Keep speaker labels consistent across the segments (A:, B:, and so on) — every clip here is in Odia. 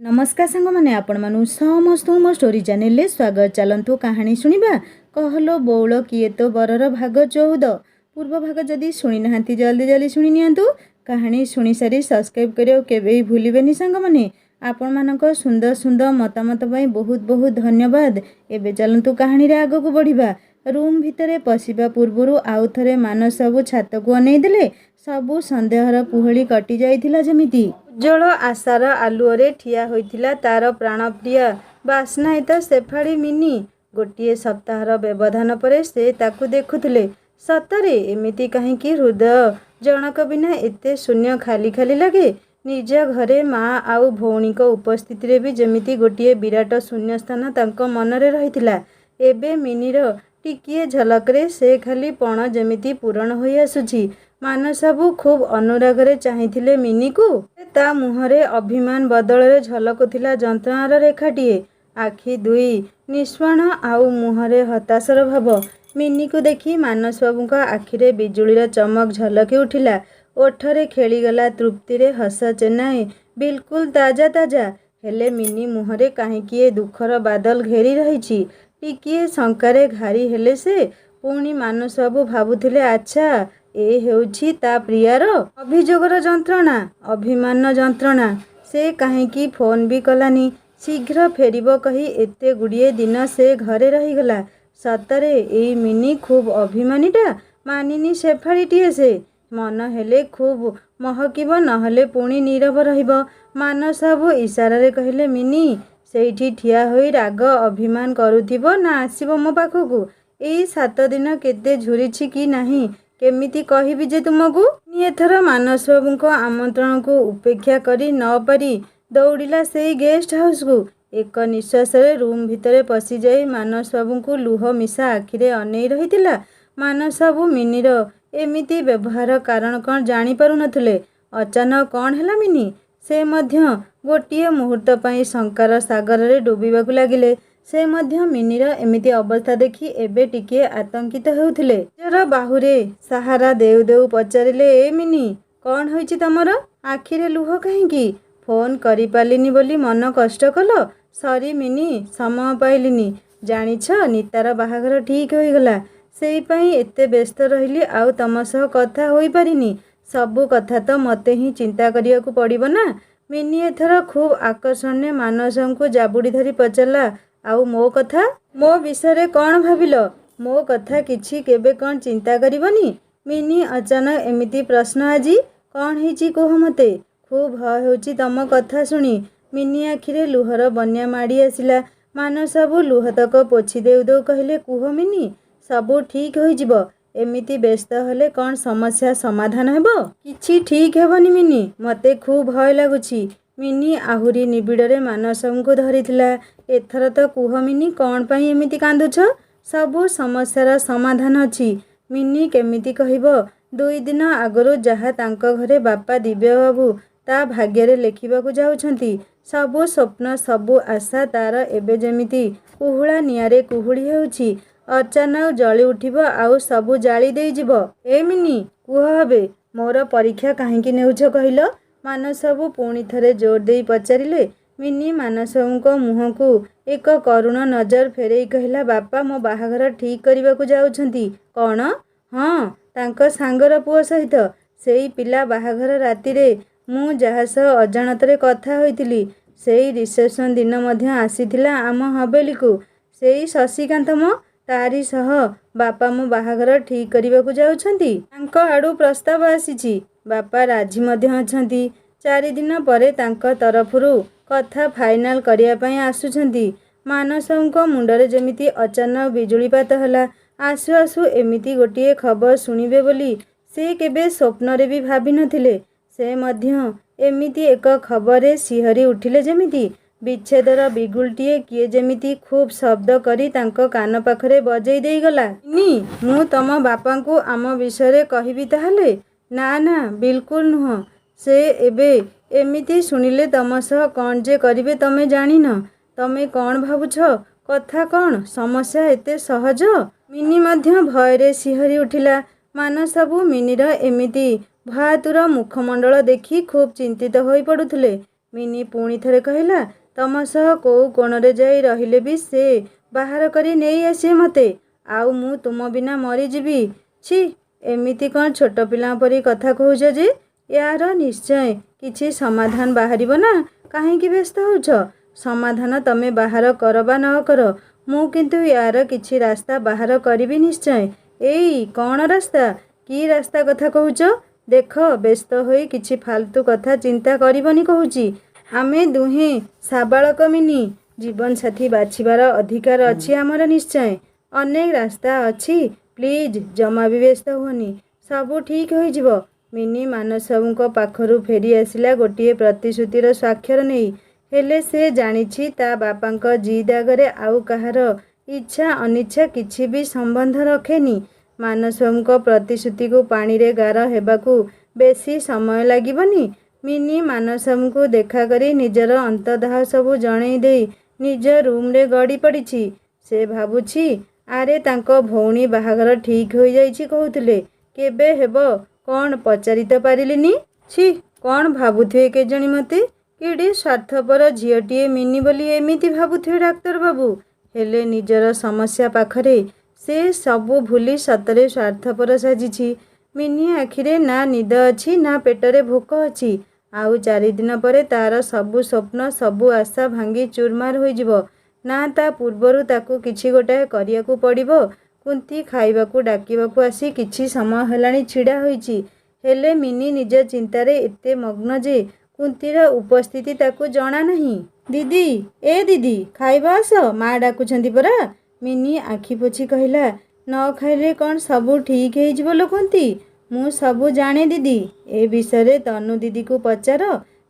A: नमस्कार सांग मैंने आपण मानु समस्त मो स्टोरी चैनल ले स्वागत। चलतु कहानी शुणा कहलो बौल किए तो बरर भाग 14 पूर्व भाग जदि शुणी ना जल्दी जल्दी शुणी नियंतु। कहानी शुणी सारी सब्सक्राइब करियो केबे भूलिबेनी सांग माने। आपण मानक सुंदर सुंदर मतामत पई बहुत बहुत धन्यवाद। एबे चलतु कहानी रे आगो को बढ़िबा। रूम भितरे पशिबा पूर्वरु आउ थरे मानस सबु छात को अनै देले। सबु संदेहर कुहली कटि जाइथिला जेमिति उज्जवल आशार आलुअरे ठिया होइथिला तार प्राणप्रिय बास्नायित शेफाड़ी मिनी। गोटे सप्ताहर व्यवधान परे से ताकू देखुथिले। सतरे एमिति काहेकि हृदय जनक बिना एते शून्य खाली खाली लगे। निज घरे माँ आउ भौणी को उपस्थिति रे भी जेमिति गोटे विराट शून्य स्थान तांको मनरे रहिथिला। एबे मिनीर टिकिए झलकरे से खाली पण जेमिति पूरण होई आसुछि। मानसाबू खूब अनुरागरे चाहिथिले मिनी को। ता मुहरे अभिमान बदଳରେ झलकुथिला जंत्रणार रेखाटिए। आखि दुई निष्पाण आउ मुहरे हताशर भाव। मिनी को देखी मानस बाबूका आखिरे बिजुलीर चमक झलकी उठिला। ओठरे खेलीगला तृप्तिरे हस चेन्नाए बिल्कुल ताजा ताजा। हेले मिनी मुहरे काहेकिए दुखर बादल घेरी रहिछि। टिकिए शंकारे घारी हेले से पुणी मानस बाबू भाबुथिले अच्छा ए हेउछि ता प्रियार अभियोगर जंत्रणा अभिमान जंत्रणा। से काहेकि फोन भी कलानी। शीघ्र फेरिब कही एते गुड़िए दिन से घरे रहीगला। सतरे एई मिनी खूब अभिमानीटा मानिनी शेफाड़ीटीए से। मन हेले खूब महकिब नहले पुणी नीरव रहिब। मानस बाबू इशारे कहले मिनी सेठी ठिया होई राग अभिमान करुथिब ना आसीबो मो पाखकू। एई 7 दिन केते झुरिछि कि नाही केमिति कहिबि जे तुमको। एथर मानस बाबू को आमंत्रण को उपेक्षा करी न पारी दौड़िला से गेस्ट हाउस को। एक निश्वास रूम भितरे पशि जाई मानस बाबू को लुह मिशा आखिरे अनै रहितिला। मानस बाबू मिनीर एमिति व्यवहार कारण कौन जानी पारु नथुले। अचानक कौन हैला मिनी से मध्य गोटिए मुहूर्त पई शंकर सागर रे डुबिबाकु लागिले। से मध्य मिनीर एमिति अवस्था देखी एबे टिके आतंकित हेउथिले। जर बाहुरे सहारा देउ देउ पचारिले ए मिनी कौन होइछि तमर आखिरे लुह काहेकि फोन करि पालिनी बोली मन कष्ट कल। सॉरी मिनी समय पाइलिनी। जानिछ नीतार बाहाघर ठीक होइगला सेई पई एते व्यस्त रहिली आउ तम सह कथा होई पारिनी। सबु कथा तो मते ही चिंता करियाकू पड़िबो ना। मिनी एथर खूब आकर्षण मानस को जाबुड़ी धरी पचारला आउ मो कथा मो विषय कौन भाविल मो कथा किछि केबे कौन चिंता करिबनी। मिनी अचानक एमिति प्रश्न आजी कौन हिची कह मते। खूब भय होची तम कथा शुणी। मिनी आखिरे लुहर बन्या माड़ी आसिला। मानस बाबू लुहतक पोछि देउ देउ कहले कुह मिनी सबू ठीक होई जिवो। एमिति व्यस्त हले कौन समस्या समाधान हेबो किछि ठीक हेबनी मिनी मते खूब भय लागुछि। मिनी आहुरी निबिड़रे मानस को धरिथिला। एथर तो कुह मिनी कौन पई एमिति कांदुछ सबू समस्यार समाधान अछि। मिनी केमिति कहिबो 2 दिन आगरो जहा तांको घरे बापा दिव्य बाबू ता भाग्य लेखिबाकू जाउछंती। सबू स्वप्न सबू आशा तार एबे जेमिति कुहुळा नियारे कुहुड़ी हेउछि। अचानक जली उठिब आउ सबू जाली देई जिवो। ए मिनी कुह हबे मोर परीक्षा काहेकि नेउछ कहिल। मानस बाबू पुणी थरे जोर देई पचारिले। मिनी मानस बाबू को मुह को एक करुण नजर फेरेई कहला बापा मो बाहाघर ठीक करिबाकू जाउछंती। कौन हाँ तांको सांगर पुओ सहित सेई पिला बाहाघर राति रे मु जहा सह अजाणतरे कथा होइतिली सेई रिसेप्शन दिन मध्य आसीथिला आम हवेली को। सेई शशिकांत मो तारी सह बापा मो बाहाघर ठीक करिबाकू जाउछंती। तांको आडू प्रस्ताव आसीछि बापा राजी मध्य अछंती। 4 दिन परे तांको तरफरु कथा फाइनाल करिया पई आसुछंती। मानस बाबूको मुंडरे जेमिति अचानक बिजुलीपात हला। आसु आसु एमिति गोटिए खबर शुणिबे बोली से केबे स्वप्न रे भी भाबी नथिले। से मध्य एमिति एक खबरे सिहरी उठिले जेमिति विच्छेदर बिगुलटिए किए जेमिति खूब शब्द करी तांको कान पाखरे बजेई देई गला। नी मु तम बापा को आम विषय कहिबी ताहले ना ना बिल्कुल नुह। से एबे एमिति शुणिले तम सह कौन जे करिबे तमे जानिन। तमे कौन भाबुछ कथा कौन समस्या एते सहज। मिनी मध्य भयरे सिहरी उठिला। मानस बाबू मिनीर एमिति भयातुर मुखमंडल देखी खूब चिंतित होई पड़ुथिले। ମିନି ପୁଣି ଥରେ କହିଲା, ତମ ସହ କୋଉ କୋଣରେ ଯାଇ ରହିଲେ ବି ସେ ବାହାର କରି ନେଇ ଆସିବେ ମୋତେ, ଆଉ ମୁଁ ତୁମ ବିନା ମରିଯିବି। ଛି, ଏମିତି କ'ଣ ଛୋଟ ପିଲାଙ୍କ ପରି କଥା କହୁଛ ଯେ? ୟାର ନିଶ୍ଚୟ କିଛି ସମାଧାନ ବାହାରିବ ନା, କାହିଁକି ବ୍ୟସ୍ତ ହେଉଛ? ସମାଧାନ ତମେ ବାହାର କର ବା ନ କର, ମୁଁ କିନ୍ତୁ ୟାର କିଛି ରାସ୍ତା ବାହାର କରିବି ନିଶ୍ଚୟ। ଏଇ କ'ଣ ରାସ୍ତା? କି ରାସ୍ତା କଥା କହୁଛ? ଦେଖ, ବ୍ୟସ୍ତ ହୋଇ କିଛି ଫାଲତୁ କଥା ଚିନ୍ତା କରିବନି କହୁଛି। ଆମେ ଦୁହେଁ ସାବାଳକ ମିନି, ଜୀବନସାଥୀ ବାଛିବାର ଅଧିକାର ଅଛି ଆମର ନିଶ୍ଚୟ। ଅନେକ ରାସ୍ତା ଅଛି, ପ୍ଲିଜ୍ ଜମା ବି ବ୍ୟସ୍ତ ହୁଅନି, ସବୁ ଠିକ୍ ହୋଇଯିବ। ମିନି ମାନସବାବୁଙ୍କ ପାଖରୁ ଫେରି ଆସିଲା ଗୋଟିଏ ପ୍ରତିଶ୍ରୁତିର ସ୍ୱାକ୍ଷର ନେଇ। ହେଲେ ସେ ଜାଣିଛି ତା ବାପାଙ୍କ ଜିଦ୍ ଆଗରେ ଆଉ କାହାର ଇଚ୍ଛା ଅନିଚ୍ଛା କିଛି ବି ସମ୍ବନ୍ଧ ରଖେନି। ମାନସବାବୁଙ୍କ ପ୍ରତିଶ୍ରୁତିକୁ ପାଣିରେ ଗାର ହେବାକୁ ବେଶୀ ସମୟ ଲାଗିବନି। ମିନି ମାନସବାବୁଙ୍କୁ ଦେଖା କରି ନିଜର ଅନ୍ତର୍ଧାହ ସବୁ ଜଣେଇ ଦେଇ ନିଜ ରୁମ୍ରେ ଗଡ଼ି ପଡ଼ିଛି। ସେ ଭାବୁଛି, ଆରେ ତାଙ୍କ ଭଉଣୀ ବାହାଘର ଠିକ୍ ହୋଇଯାଇଛି କହୁଥିଲେ, କେବେ ହେବ କ'ଣ ପଚାରି ତ ପାରିଲିନି। ଛି, କ'ଣ ଭାବୁଥିବେ କେଜାଣି ମୋତେ? କେଡ଼େ ସ୍ୱାର୍ଥପର ଝିଅଟିଏ ମିନି ବୋଲି ଏମିତି ଭାବୁଥିବେ ଡାକ୍ତର ବାବୁ। ହେଲେ ନିଜର ସମସ୍ୟା ପାଖରେ ସେ ସବୁ ଭୁଲି ସତରେ ସ୍ୱାର୍ଥପର ସାଜିଛି। ମିନି ଆଖିରେ ନା ନିଦ ଅଛି ନା ପେଟରେ ଭୋକ ଅଛି। ଆଉ 4 ଦିନ ପରେ ତା'ର ସବୁ ସ୍ୱପ୍ନ ସବୁ ଆଶା ଭାଙ୍ଗି ଚୁରମାର ହୋଇଯିବ। ନା ତା ପୂର୍ବରୁ ତାକୁ କିଛି ଗୋଟାଏ କରିବାକୁ ପଡ଼ିବ। କୁନ୍ତି ଖାଇବାକୁ ଡାକିବାକୁ ଆସି କିଛି ସମୟ ହେଲାଣି ଛିଡ଼ା ହୋଇଛି। ହେଲେ ମିନି ନିଜ ଚିନ୍ତାରେ ଏତେ ମଗ୍ନ ଯେ କୁନ୍ତିର ଉପସ୍ଥିତି ତାକୁ ଜଣା ନାହିଁ। ଦିଦି, ଏ ଦିଦି, ଖାଇବା ଆସ, ମା ଡାକୁଛନ୍ତି ପରା। ମିନି ଆଖି ପୋଛି କହିଲା, ନ ଖାଇଲେ କ'ଣ ସବୁ ଠିକ୍ ହେଇଯିବ ଲୋ କୁନ୍ତି? ମୁଁ ସବୁ ଜାଣେ ଦିଦି। ଏ ବିଷୟରେ ତନୁ ଦିଦିକୁ ପଚାର,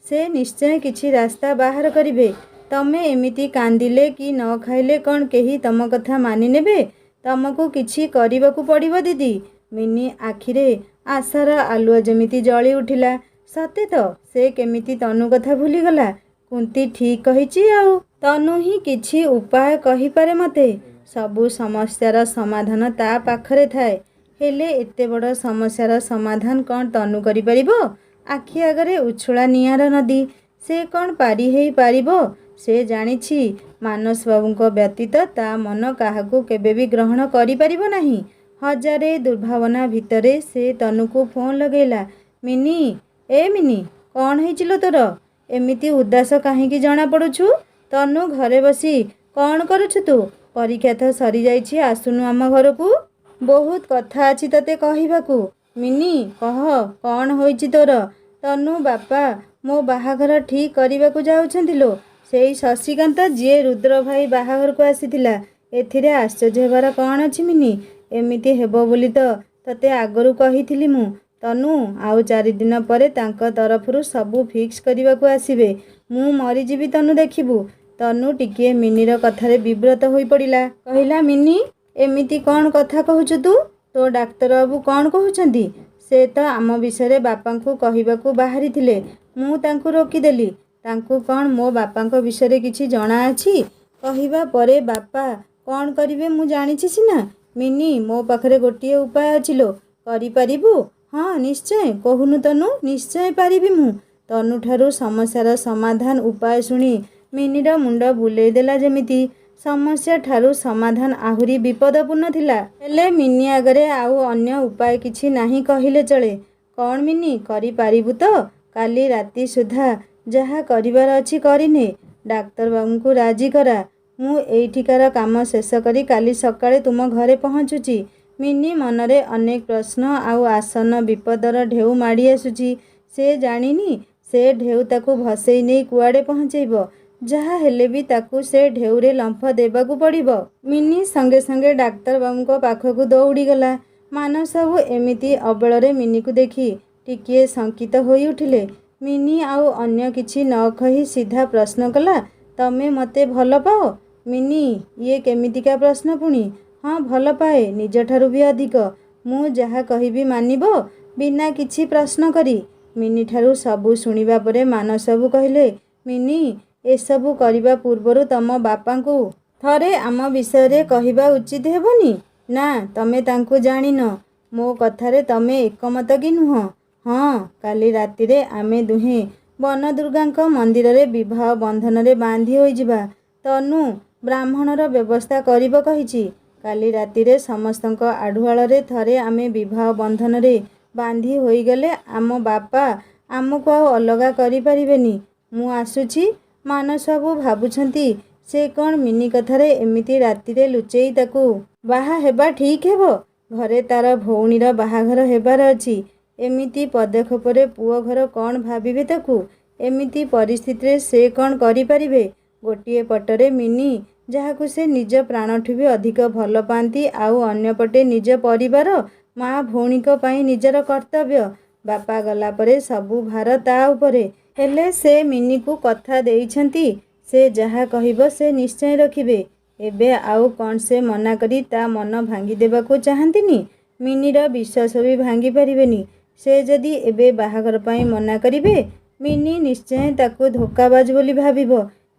A: ସେ ନିଶ୍ଚୟ କିଛି ରାସ୍ତା ବାହାର କରିବେ। ତମେ ଏମିତି କାନ୍ଦିଲେ କି ନ ଖାଇଲେ କ'ଣ କେହି ତମ କଥା ମାନି ନେବେ? ତମକୁ କିଛି କରିବାକୁ ପଡ଼ିବ ଦିଦି। ମିନି ଆଖିରେ ଆଶାର ଆଲୁଅ ଯେମିତି ଜଳି ଉଠିଲା। ସତେ ତ, ସେ କେମିତି ତନୁ କଥା ଭୁଲିଗଲା। କୁନ୍ତି ଠିକ୍ କହିଛି ଆଉ। ତନୁ ହିଁ କିଛି ଉପାୟ କହିପାରେ ମୋତେ। ସବୁ ସମସ୍ୟାର ସମାଧାନ ତା ପାଖରେ ଥାଏ। ହେଲେ ଏତେ ବଡ଼ ସମସ୍ୟାର ସମାଧାନ କ'ଣ ତନୁ କରିପାରିବ? ଆଖି ଆଗରେ ଉଛୁଳା ନିଆଁର ନଦୀ, ସେ କ'ଣ ପାରି ହେଇ ପାରିବ? ସେ ଜାଣିଛି ମାନସବାବୁଙ୍କ ବ୍ୟତୀତ ତା ମନ କାହାକୁ କେବେ ବି ଗ୍ରହଣ କରିପାରିବ ନାହିଁ। ହଜାରେ ଦୁର୍ଭାବନା ଭିତରେ ସେ ତନୁକୁ ଫୋନ୍ ଲଗେଇଲା। ମିନି, ଏ ମିନି, କ'ଣ ହେଇଛି ଲୋ ତୋର? ଏମିତି ଉଦାସ କାହିଁକି ଜଣାପଡ଼ୁଛୁ? ତନୁ, ଘରେ ବସି କ'ଣ କରୁଛୁ ତୁ? ପରୀକ୍ଷା ତ ସରିଯାଇଛି, ଆସୁନୁ ଆମ ଘରକୁ। ବହୁତ କଥା ଅଛି ତତେ କହିବାକୁ। ମିନି, କହ, କ'ଣ ହୋଇଛି ତୋର? ତନୁ, ବାପା ମୋ ବାହାଘର ଠିକ୍ କରିବାକୁ ଯାଉଛନ୍ତି ଲୋ। ସେଇ ଶଶିକାନ୍ତ ଯିଏ ରୁଦ୍ର ଭାଇ ବାହାଘରକୁ ଆସିଥିଲା। ଏଥିରେ ଆଶ୍ଚର୍ଯ୍ୟ ହେବାର କ'ଣ ଅଛି ମିନି? ଏମିତି ହେବ ବୋଲି ତ ତତେ ଆଗରୁ କହିଥିଲି ମୁଁ। ତନୁ, ଆଉ 4 ଦିନ ପରେ ତାଙ୍କ ତରଫରୁ ସବୁ ଫିକ୍ସ କରିବାକୁ ଆସିବେ। ମୁଁ ମରିଯିବି ତନୁ, ଦେଖିବୁ। ତନୁ ଟିକିଏ ମିନିର କଥାରେ ବିବ୍ରତ ହୋଇପଡ଼ିଲା। କହିଲା, ମିନି, ଏମିତି କ'ଣ କଥା କହୁଛୁ ତୁ? ତୋ ଡାକ୍ତର ବାବୁ କ'ଣ କହୁଛନ୍ତି? ସେ ତ ଆମ ବିଷୟରେ ବାପାଙ୍କୁ କହିବାକୁ ବାହାରିଥିଲେ, ମୁଁ ତାଙ୍କୁ ରୋକିଦେଲି। ତାଙ୍କୁ କ'ଣ ମୋ ବାପାଙ୍କ ବିଷୟରେ କିଛି ଜଣାଅଛି? କହିବା ପରେ ବାପା କ'ଣ କରିବେ ମୁଁ ଜାଣିଛି ସିନା। ମିନି, ମୋ ପାଖରେ ଗୋଟିଏ ଉପାୟ ଅଛି ଲୋ। କରିପାରିବୁ? ହଁ ନିଶ୍ଚୟ, କହୁନୁ ତନୁ। ନିଶ୍ଚୟ ପାରିବି ମୁଁ। ତନୁଠାରୁ ସମସ୍ୟାର ସମାଧାନ ଉପାୟ ଶୁଣି ମିନିର ମୁଣ୍ଡ ବୁଲେଇ ଦେଲା ଯେମିତି। ସମସ୍ୟା ଠାରୁ ସମାଧାନ ଆହୁରି ବିପଦପୂର୍ଣ୍ଣ ଥିଲା। ହେଲେ ମିନି ଆଗରେ ଆଉ ଅନ୍ୟ ଉପାୟ କିଛି ନାହିଁ କହିଲେ ଚଳେ। କ'ଣ ମିନି, କରିପାରିବୁ ତ? କାଲି ରାତି ସୁଦ୍ଧା ଯାହା କରିବାର ଅଛି କରିନେ। ଡାକ୍ତରବାବୁଙ୍କୁ ରାଜି କରା। ମୁଁ ଏଇଠିକାର କାମ ଶେଷ କରି କାଲି ସକାଳେ ତୁମ ଘରେ ପହଞ୍ଚୁଛି। ମିନି ମନରେ ଅନେକ ପ୍ରଶ୍ନ ଆଉ ଆସନ୍ନ ବିପଦର ଢେଉ ମାଡ଼ି ଆସୁଛି। ସେ ଜାଣିନି ସେ ଢେଉ ତାକୁ ଭସେଇ ନେଇ କୁଆଡ଼େ ପହଞ୍ଚେଇବ। ଯାହା ହେଲେ ବି ତାକୁ ସେ ଢେଉରେ ଲମ୍ଫ ଦେବାକୁ ପଡ଼ିବ। ମିନି ସଙ୍ଗେ ସଙ୍ଗେ ଡାକ୍ତରବାବୁଙ୍କ ପାଖକୁ ଦୌଡ଼ିଗଲା। ମାନସବାବୁ ଏମିତି ଅବେଳରେ ମିନିକୁ ଦେଖି ଟିକିଏ ଶଙ୍କିତ ହୋଇ ଉଠିଲେ। ମିନି ଆଉ ଅନ୍ୟ କିଛି ନ କହି ସିଧା ପ୍ରଶ୍ନ କଲା, ତମେ ମୋତେ ଭଲ ପାଅ? ମିନି, ଇଏ କେମିତିକା ପ୍ରଶ୍ନ ପୁଣି? ହଁ, ଭଲ ପାଏ, ନିଜଠାରୁ ବି ଅଧିକ। ମୁଁ ଯାହା କହିବି ମାନିବ, ବିନା କିଛି ପ୍ରଶ୍ନ କରି। ମିନିଠାରୁ ସବୁ ଶୁଣିବା ପରେ ମାନସବାବୁ କହିଲେ, ମିନି, ଏସବୁ କରିବା ପୂର୍ବରୁ ତମ ବାପାଙ୍କୁ ଥରେ ଆମ ବିଷୟରେ କହିବା ଉଚିତ ହେବନି? ନା, ତମେ ତାଙ୍କୁ ଜାଣିନ। ମୋ କଥାରେ ତମେ ଏକମତ କି ନୁହଁ? ହଁ, କାଲି ରାତିରେ ଆମେ ଦୁହେଁ ବନଦୁର୍ଗାଙ୍କ ମନ୍ଦିରରେ ବିବାହ ବନ୍ଧନରେ ବାନ୍ଧି ହୋଇଯିବା। ତନୁ ବ୍ରାହ୍ମଣର ବ୍ୟବସ୍ଥା କରିବ କହିଛି। କାଲି ରାତିରେ ସମସ୍ତଙ୍କ ଆଢ଼ୁଆଳରେ ଥରେ ଆମେ ବିବାହ ବନ୍ଧନରେ ବାନ୍ଧି ହୋଇଗଲେ ଆମ ବାପା ଆମକୁ ଆଉ ଅଲଗା କରିପାରିବେନି। ମୁଁ ଆସୁଛି। ମାନସବାବୁ ଭାବୁଛନ୍ତି ସେ କ'ଣ ମିନି କଥାରେ ଏମିତି ରାତିରେ ଲୁଚେଇ ତାକୁ ବାହା ହେବା ଠିକ୍ ହେବ? ଘରେ ତା'ର ଭଉଣୀର ବାହାଘର ହେବାର ଅଛି। ଏମିତି ପଦକ୍ଷେପରେ ପୁଅ ଘର କ'ଣ ଭାବିବେ ତାକୁ? ଏମିତି ପରିସ୍ଥିତିରେ ସେ କ'ଣ କରିପାରିବେ? ଗୋଟିଏ ପଟରେ ମିନି, ଯାହାକୁ ସେ ନିଜ ପ୍ରାଣଠୁ ବି ଅଧିକ ଭଲ ପାଆନ୍ତି, ଆଉ ଅନ୍ୟପଟେ ନିଜ ପରିବାର, ମା ଭଉଣୀଙ୍କ ପାଇଁ ନିଜର କର୍ତ୍ତବ୍ୟ। ବାପା ଗଲା ପରେ ସବୁ ଭାର ତା ଉପରେ। ହେଲେ ସେ ମିନିକୁ କଥା ଦେଇଛନ୍ତି ସେ ଯାହା କହିବ ସେ ନିଶ୍ଚୟ ରଖିବେ। ଏବେ ଆଉ କ'ଣ ସେ ମନା କରି ତା ମନ ଭାଙ୍ଗି ଦେବାକୁ ଚାହାନ୍ତିନି? ମିନିର ବିଶ୍ୱାସ ବି ଭାଙ୍ଗି ପାରିବେନି। ସେ ଯଦି ଏବେ ବାହାଘର ପାଇଁ ମନା କରିବେ, ମିନି ନିଶ୍ଚୟ ତାକୁ ଧୋକାବାଜ ବୋଲି ଭାବିବ।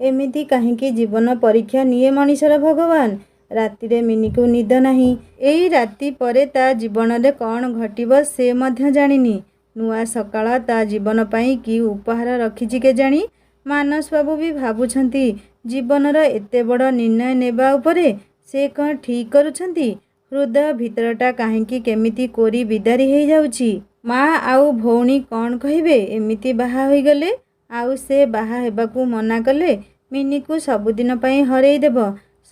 A: ଏମିତି କାହିଁକି ଜୀବନ ପରୀକ୍ଷା ନିଏ ମଣିଷର ଭଗବାନ? ରାତିରେ ମିନିକୁ ନିଦ ନାହିଁ। ଏଇ ରାତି ପରେ ତା ଜୀବନରେ କ'ଣ ଘଟିବ ସେ ମଧ୍ୟ ଜାଣିନି। ନୂଆ ସକାଳ ତା ଜୀବନ ପାଇଁ କି ଉପହାର ରଖିଛି କେଜାଣି? ମାନସବାବୁ ବି ଭାବୁଛନ୍ତି ଜୀବନର ଏତେ ବଡ଼ ନିର୍ଣ୍ଣୟ ନେବା ଉପରେ ସେ କ'ଣ ଠିକ୍ କରୁଛନ୍ତି? ହୃଦୟ ଭିତରଟା କାହିଁକି କେମିତି କୋରି ବିଦାରି ହେଇଯାଉଛି। ମା ଆଉ ଭଉଣୀ କ'ଣ କହିବେ ଏମିତି ବାହା ହୋଇଗଲେ? ଆଉ ସେ ବାହା ହେବାକୁ ମନା କଲେ ମିନିକୁ ସବୁଦିନ ପାଇଁ ହରେଇ ଦେବ।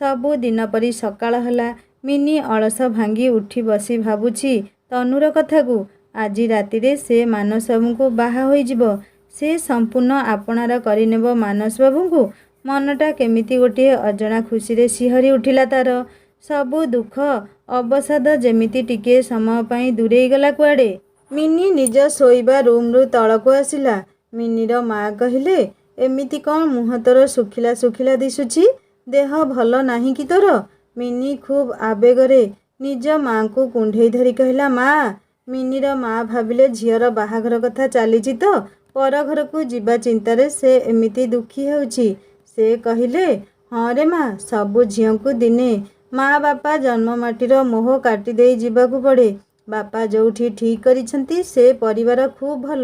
A: ସବୁଦିନ ପରି ସକାଳ ହେଲା। ମିନି ଅଳସ ଭାଙ୍ଗି ଉଠି ବସି ଭାବୁଛି ତନୁର କଥାକୁ। ଆଜି ରାତିରେ ସେ ମାନସବାବୁଙ୍କୁ ବାହା ହୋଇଯିବ। ସେ ସମ୍ପୂର୍ଣ୍ଣ ଆପଣାର କରିନେବ ମାନସବାବୁଙ୍କୁ। ମନଟା କେମିତି ଗୋଟିଏ ଅଜଣା ଖୁସିରେ ଶିହରି ଉଠିଲା ତା'ର। ସବୁ ଦୁଃଖ ଅବସାଦ ଯେମିତି ଟିକିଏ ସମୟ ପାଇଁ ଦୂରେଇ ଗଲା କୁଆଡ଼େ। ମିନି ନିଜ ଶୋଇବା ରୁମ୍ରୁ ତଳକୁ ଆସିଲା। ମିନିର ମା କହିଲେ, ଏମିତି କ'ଣ ମୁହଁ ତୋର ଶୁଖିଲା ଶୁଖିଲା ଦିଶୁଛି? ଦେହ ଭଲ ନାହିଁ କି ତୋର? ମିନି ଖୁବ୍ ଆବେଗରେ ନିଜ ମାଙ୍କୁ କୁଣ୍ଢେଇ ଧରି କହିଲା, ମା। ମିନିର ମା ଭାବିଲେ ଝିଅର ବାହାଘର କଥା ଚାଲିଛି ତ ପର ଘରକୁ ଯିବା ଚିନ୍ତାରେ ସେ ଏମିତି ଦୁଃଖୀ ହେଉଛି। ସେ କହିଲେ, ହଁ ରେ ମା, ସବୁ ଝିଅଙ୍କୁ ଦିନେ ମା ବାପା ଜନ୍ମ ମାଟିର ମୋହ କାଟି ଦେଇ ଯିବାକୁ ପଡ଼େ। ବାପା ଯୋଉଠି ଠିକ୍ କରିଛନ୍ତି ସେ ପରିବାର ଖୁବ୍ ଭଲ।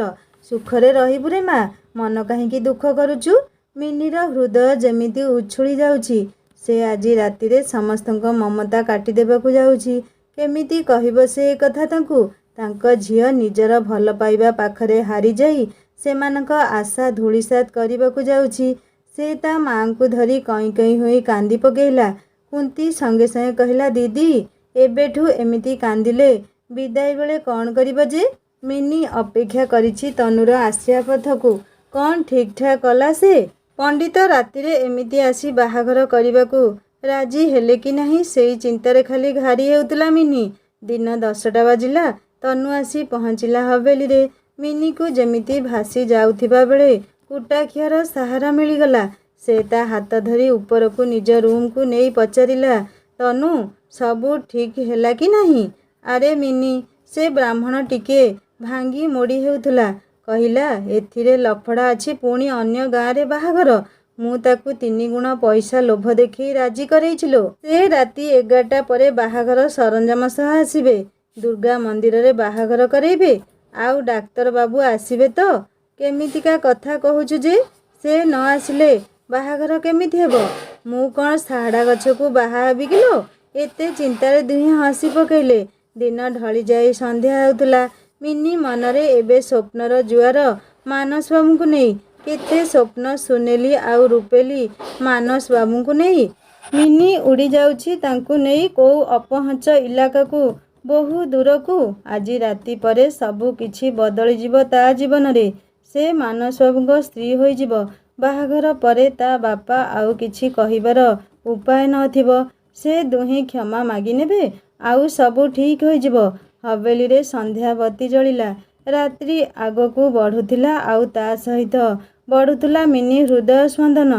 A: ସୁଖରେ ରହିବୁ ରେ ମା, ମନ କାହିଁକି ଦୁଃଖ କରୁଛୁ? ମିନିର ହୃଦୟ ଯେମିତି ଉଛୁଳି ଯାଉଛି। ସେ ଆଜି ରାତିରେ ସମସ୍ତଙ୍କ ମମତା କାଟିଦେବାକୁ ଯାଉଛି। କେମିତି କହିବ ସେ କଥା ତାଙ୍କୁ? ତାଙ୍କ ଝିଅ ନିଜର ଭଲ ପାଇବା ପାଖରେ ହାରିଯାଇ ସେମାନଙ୍କ ଆଶା ଧୂଳିସାତ୍ କରିବାକୁ ଯାଉଛି। ସେ ତା ମାଙ୍କୁ ଧରି କଇଁ କଇଁ ହୋଇ କାନ୍ଦି ପକେଇଲା। କୁନ୍ତୀ ସଙ୍ଗେ ସଙ୍ଗେ କହିଲା, ଦିଦି ଏବେଠୁ ଏମିତି କାନ୍ଦିଲେ ବିଦାୟ ବେଳେ କ'ଣ କରିବ ଯେ? ମିନି ଅପେକ୍ଷା କରିଛି ତନୁର ଆସିବା ପଥକୁ। କ'ଣ ଠିକ୍ ଠାକ୍ କଲା ସେ? ପଣ୍ଡିତ ରାତିରେ ଏମିତି ଆସି ବାହାଘର କରିବାକୁ ରାଜି ହେଲେ କି ନାହିଁ ସେଇ ଚିନ୍ତାରେ ଖାଲି ଘାରି ହେଉଥିଲା ମିନି। ଦିନ 10ଟା ବାଜିଲା। ତନୁ ଆସି ପହଞ୍ଚିଲା ହବେଲିରେ। ମିନିକୁ ଯେମିତି ଭାସି ଯାଉଥିବା ବେଳେ କୁଟାଖିଆର ସାହାରା ମିଳିଗଲା। ସେ ତା ହାତ ଧରି ଉପରକୁ ନିଜ ରୁମ୍କୁ ନେଇ ପଚାରିଲା, ତନୁ ସବୁ ଠିକ୍ ହେଲା କି ନାହିଁ? ଆରେ ମିନି, ସେ ବ୍ରାହ୍ମଣ ଟିକିଏ ଭାଙ୍ଗି ମୋଡ଼ି ହେଉଥିଲା। କହିଲା, ଏଥିରେ ଲଫଡ଼ା ଅଛି ପୁଣି ଅନ୍ୟ ଗାଁରେ ବାହାଘର। ମୁଁ ତାକୁ 3 ଗୁଣ ପଇସା ଲୋଭ ଦେଖେଇ ରାଜି କରେଇছিলো। ସେ ରାତି 11ଟା ପରେ ବାହାଘର ସରଞ୍ଜାମ ସହ ଆସିବେ। ଦୁର୍ଗା ମନ୍ଦିରରେ ବାହାଘର କରେଇବେ। ଆଉ ଡାକ୍ତର ବାବୁ ଆସିବେ ତ? କେମିତିକା କଥା କହୁଛୁ ଯେ? ସେ ନ ଆସିଲେ ବାହାଘର କେମିତି ହେବ? ମୁଁ କ'ଣ ଶାହାଡ଼ା ଗଛକୁ ବାହା ହେବି କିଲୋ? ଏତେ ଚିନ୍ତାରେ ଦୁହେଁ ହସି ପକେଇଲେ। ଦିନ ଢଳିଯାଇ ସନ୍ଧ୍ୟା ହେଉଥିଲା। ମିନି ମନରେ ଏବେ ସ୍ୱପ୍ନର ଜୁଆର ମାନସବାବୁଙ୍କୁ ନେଇ। କେତେ ସ୍ୱପ୍ନ ସୁନେଲି ଆଉ ରୂପେଲି ମାନସବାବୁଙ୍କୁ ନେଇ। ମିନି ଉଡ଼ି ଯାଉଛି ତାଙ୍କୁ ନେଇ କୋଉ ଅପହଞ୍ଚ ଇଲାକାକୁ, ବହୁ ଦୂରକୁ। ଆଜି ରାତି ପରେ ସବୁ କିଛି ବଦଳିଯିବ ତା ଜୀବନରେ। ସେ ମାନସବାବୁଙ୍କ ସ୍ତ୍ରୀ ହୋଇଯିବ। ବାହାଘର ପରେ ତା ବାପା ଆଉ କିଛି କହିବାର ଉପାୟ ନଥିବ। ସେ ଦୁହେଁ କ୍ଷମା ମାଗିନେବେ, ଆଉ ସବୁ ଠିକ୍ ହୋଇଯିବ। ହବେଲିରେ ସନ୍ଧ୍ୟା ବତୀ ଜଳିଲା। ରାତ୍ରି ଆଗକୁ ବଢ଼ୁଥିଲା ଆଉ ତା ସହିତ ବଢ଼ୁଥିଲା ମିନି ହୃଦୟ ସ୍ପନ୍ଦନ।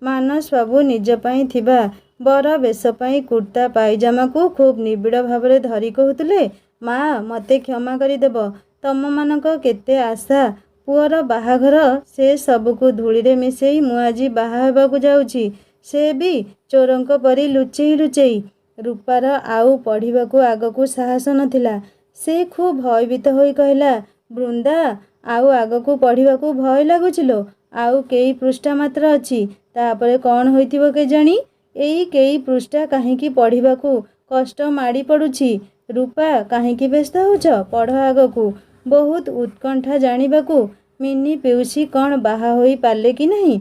A: ମାନସବାବୁ ନିଜ ପାଇଁ ଥିବା ବର ବେଶ ପାଇଁ କୁର୍ତ୍ତା ପାଇଜାମାକୁ ଖୁବ୍ ନିବିଡ଼ ଭାବରେ ଧରି କହୁଥିଲେ, ମା, ମୋତେ କ୍ଷମା କରିଦେବ। ତମମାନଙ୍କ କେତେ ଆଶା ପୁଅର ବାହାଘର, ସେ ସବୁକୁ ଧୂଳିରେ ମିଶେଇ ମୁଁ ଆଜି ବାହା ହେବାକୁ ଯାଉଛି। ସେ ବି ଚୋରଙ୍କ ପରି ଲୁଚେଇ ଲୁଚେଇ। ରୂପାର ଆଉ ପଢ଼ିବାକୁ ଆଗକୁ ସାହସ ନଥିଲା। ସେ ଖୁବ୍ ଭୟଭୀତ ହୋଇ କହିଲା, ବୃନ୍ଦା, ଆଉ ଆଗକୁ ପଢ଼ିବାକୁ ଭୟ ଲାଗୁଛି ଲୋ। ଆଉ କେଇ ପୃଷ୍ଠା ମାତ୍ର ଅଛି, ତାପରେ କ'ଣ ହୋଇଥିବ କେଜାଣି। ଏଇ କେଇ ପୃଷ୍ଠା କାହିଁକି ପଢ଼ିବାକୁ କଷ୍ଟ ମାଡ଼ି ପଡ଼ୁଛି। ରୂପା କାହିଁକି ବ୍ୟସ୍ତ ହେଉଛ? ପଢ଼ ଆଗକୁ। ବହୁତ ଉତ୍କଣ୍ଠା ଜାଣିବାକୁ। ମିନି ପିଉସୀ କ'ଣ ବାହା ହୋଇ ପାରିଲେ କି ନାହିଁ?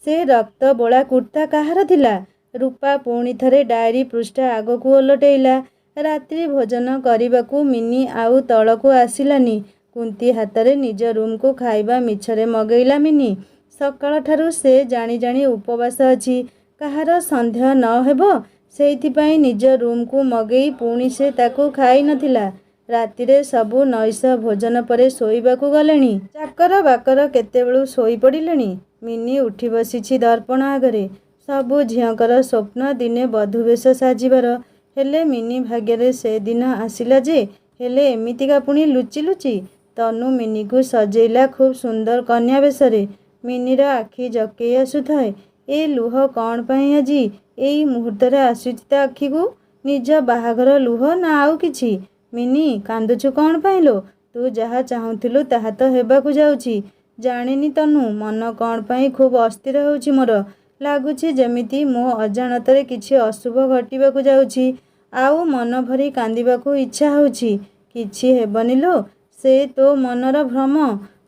A: ସେ ରକ୍ତ ବୋଳା କୁର୍ତ୍ତା କାହାର ଥିଲା? ରୂପା ପୁଣି ଥରେ ଡାଏରୀ ପୃଷ୍ଠା ଆଗକୁ ଓଲଟେଇଲା। ରାତ୍ରି ଭୋଜନ କରିବାକୁ ମିନି ଆଉ ତଳକୁ ଆସିଲାନି। କୁନ୍ତୀ ହାତରେ ନିଜ ରୁମ୍କୁ ଖାଇବା ମିଛରେ ମଗେଇଲା ମିନି। ସକାଳଠାରୁ ସେ ଜାଣି ଜାଣି ଉପବାସ ଅଛି, କାହାର ସନ୍ଦେହ ନ ହେବ ସେଇଥିପାଇଁ ନିଜ ରୁମ୍କୁ ମଗେଇ ପୁଣି ସେ ତାକୁ ଖାଇ ନଥିଲା। ରାତିରେ ସବୁ ନୈଶ ଭୋଜନ ପରେ ଶୋଇବାକୁ ଗଲେଣି। ଚାକର ବାକର କେତେବେଳୁ ଶୋଇ ପଡ଼ିଲେଣି। ମିନି ଉଠି ବସିଛି ଦର୍ପଣ ଆଗରେ। ସବୁ ଝିଅଙ୍କର ସ୍ୱପ୍ନ ଦିନେ ବଧୂବେଶ ସାଜିବାର। ହେଲେ ମିନି ଭାଗ୍ୟରେ ସେ ଦିନ ଆସିଲା ଯେ, ହେଲେ ଏମିତିକା ପୁଣି ଲୁଚି ଲୁଚି। ତନୁ ମିନିକୁ ସଜେଇଲା ଖୁବ୍ ସୁନ୍ଦର କନ୍ୟା ବେଶରେ। ମିନିର ଆଖି ଜକେଇ ଆସୁଥାଏ। ଏ ଲୁହ କ'ଣ ପାଇଁ ଆଜି ଏଇ ମୁହୂର୍ତ୍ତରେ ଆସୁଛି ତା ଆଖିକୁ? ନିଜ ବାହାଘର ଲୁହ ନା ଆଉ କିଛି? ମିନି, କାନ୍ଦୁଛୁ କ'ଣ ପାଇଁ ଲୋ? ତୁ ଯାହା ଚାହୁଁଥିଲୁ ତାହା ତ ହେବାକୁ ଯାଉଛି। ଜାଣିନି ତନୁ, ମନ କ'ଣ ପାଇଁ ଖୁବ୍ ଅସ୍ଥିର ହେଉଛି ମୋର। ଲାଗୁଛି ଯେମିତି ମୋ ଅଜାଣତରେ କିଛି ଅଶୁଭ ଘଟିବାକୁ ଯାଉଛି। ଆଉ ମନ ଭରି କାନ୍ଦିବାକୁ ଇଚ୍ଛା ହେଉଛି। କିଛି ହେବନି ଲୋ, ସେ ତୋ ମନର ଭ୍ରମ।